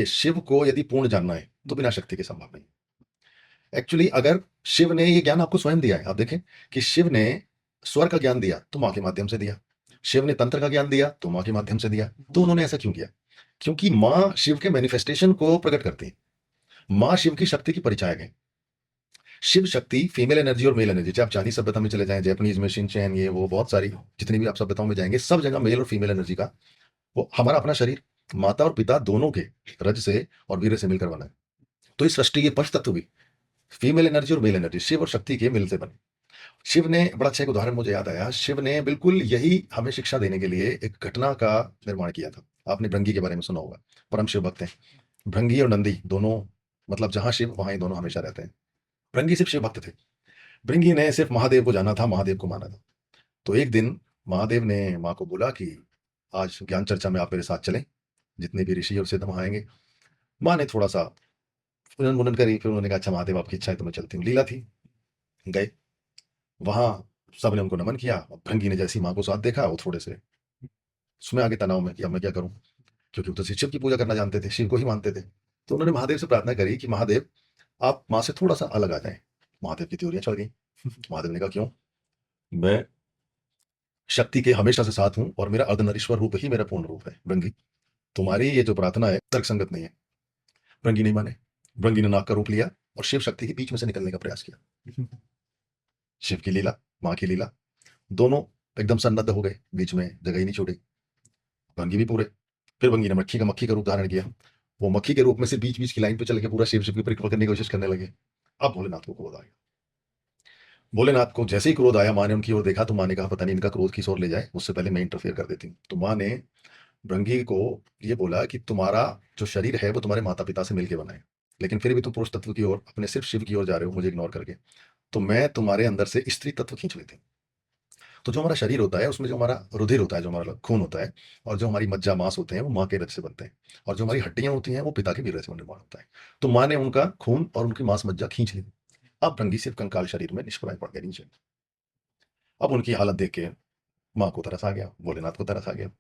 कि शिव को यदि पूर्ण जानना है तो बिना शक्ति के संभव नहीं। एक्चुअली अगर शिव ने ये ज्ञान आपको स्वयं दिया है, आप देखें कि शिव ने स्वर का ज्ञान दिया तो माँ के माध्यम से दिया, शिव ने तंत्र का ज्ञान दिया तो माँ के माध्यम से दिया। तो उन्होंने ऐसा क्यों किया? क्योंकि माँ शिव के मैनिफेस्टेशन को प्रकट करती है, माँ शिव की शक्ति की परिचायक है। शिव शक्ति फीमेल एनर्जी और मेल एनर्जी, चाहे आप चाइनीज सभ्यता में चले जाएं, जापानीज में शिनचैन, ये वो बहुत सारी जितनी भी आप सभ्यताओं में जाएंगे, सब जगह मेल और फीमेल एनर्जी का, वो हमारा अपना शरीर माता और पिता दोनों के रज से और वीर्य से मिलकर बना है। तो इस सृष्टि के पंच तत्व भी फीमेल एनर्जी और मेल एनर्जी, शिव और शक्ति के मिल से बने। शिव ने बड़ा अच्छा एक उदाहरण मुझे याद आया, शिव ने बिल्कुल यही हमें शिक्षा देने के लिए एक घटना का निर्माण किया था। आपने भृंगी के बारे में सुना होगा, परम शिव भक्त हैं। भृंगी और नंदी दोनों, मतलब जहां शिव वहां ही दोनों हमेशा रहते हैं। भृंगी सिर्फ शिव भक्त थे, भृंगी ने सिर्फ महादेव को जाना था, महादेव को माना था। तो एक दिन महादेव ने माँ को बोला कि आज ज्ञान चर्चा में आप मेरे साथ चलें, जितने भी ऋषि और सिद्ध वहां आएंगे। माँ ने थोड़ा सा फुनन मुनन करी, फिर उन्होंने कहा अच्छा महादेव आपकी इच्छा है तो मैं चलती हूँ। लीला थी, गए वहां, सबने उनको नमन किया। अब भृंगी ने जैसी माँ को साथ देखा, वो थोड़े से उसमें आगे तनाव में कि अब मैं क्या करूं, क्योंकि वो तो शिव की पूजा करना जानते थे, शिव को ही मानते थे। तो उन्होंने महादेव से प्रार्थना करी कि महादेव आप माँ से थोड़ा सा अलग आ जाएं। महादेव की त्योरियां चढ़ गई। महादेव ने कहा क्यों? मैं शक्ति के हमेशा से साथ हूं और मेरा अर्धनरीश्वर रूप ही मेरा पूर्ण रूप है। भृंगी, तुम्हारी ये जो प्रार्थना है तर्क संगत नहीं है। भृंगी नहीं माने, भृंगी ने नाग का रूप लिया और शिव शक्ति के बीच में से निकलने का प्रयास किया। शिव की लीला, माँ की लीला, दोनों एकदम सन्नद्ध हो गए, बीच में जगह ही नहीं छोड़ी। भंगी भी पूरे। फिर भंगी ने मक्खी का रूप धारण किया। वो मक्खी के रूप में से बीच बीच की लाइन पे चल के पूरा शिव शिव की परिक्रमा करने की कोशिश करने लगे। अब भोलेनाथ को क्रोध आ गया। भोलेनाथ को जैसे ही क्रोध आया, माँ ने उनकी ओर देखा तो माँ ने कहा पता नहीं इनका क्रोध किस ओर ले जाए, उससे पहले मैं इंटरफेयर कर देती हूँ। तो माँ ने भृंगी को ये बोला कि तुम्हारा जो शरीर है वो तुम्हारे माता पिता से मिलकर बना है, लेकिन फिर भी तुम पुरुष तत्व की ओर, अपने सिर्फ शिव की ओर जा रहे हो मुझे इग्नोर करके। तो मैं तुम्हारे अंदर से स्त्री तत्व खींच लेती हूँ। तो जो हमारा शरीर होता है उसमें जो हमारा रुधिर होता है, जो हमारा खून होता है, और जो हमारी मज्जा मांस होते हैं वो माँ के रक्त से बनते हैं, और जो हमारी हड्डियां होती हैं वो पिता के वीर्य से निर्माण होता है। तो माँ ने उनका खून और उनकी मांस मज्जा खींच ली। अब भृंगी सिर्फ कंकाल शरीर में निष्प्राय पड़ गए नीचे। अब उनकी हालत देख के माँ को तरस आ गया, भोलेनाथ को तरस आ गया।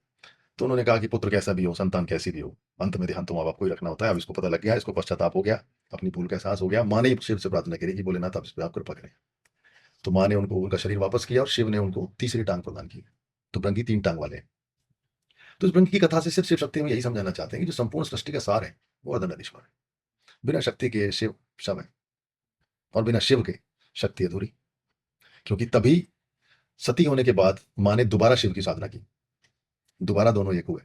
तो उन्होंने कहा कि पुत्र कैसा भी हो, संतान कैसी भी हो, अंत में ध्यान तो माँ बाप को ही रखना होता है। अब इसको पता लग गया, इसको पश्चाताप हो गया, अपनी भूल का एहसास हो गया। माँ ने शिव से प्रार्थना करी कि भोलेनाथ आप इस पर आप कृपा करें। तो माँ ने उनको उनका शरीर वापस किया और शिव ने उनको तीसरी टांग प्रदान की। तो भृंगी तीन टांग वाले हैं। तो इस भृंगी की कथा से सिर्फ शिव शक्ति में यही समझाना चाहते हैं कि जो संपूर्ण सृष्टि का सार है वो अर्धनारीश्वर है। बिना शक्ति के शिव शव है, और बिना शिव के शक्ति अधूरी। क्योंकि तभी सती होने के बाद माँ ने दोबारा शिव की साधना की, दोबारा दोनों एक हुए।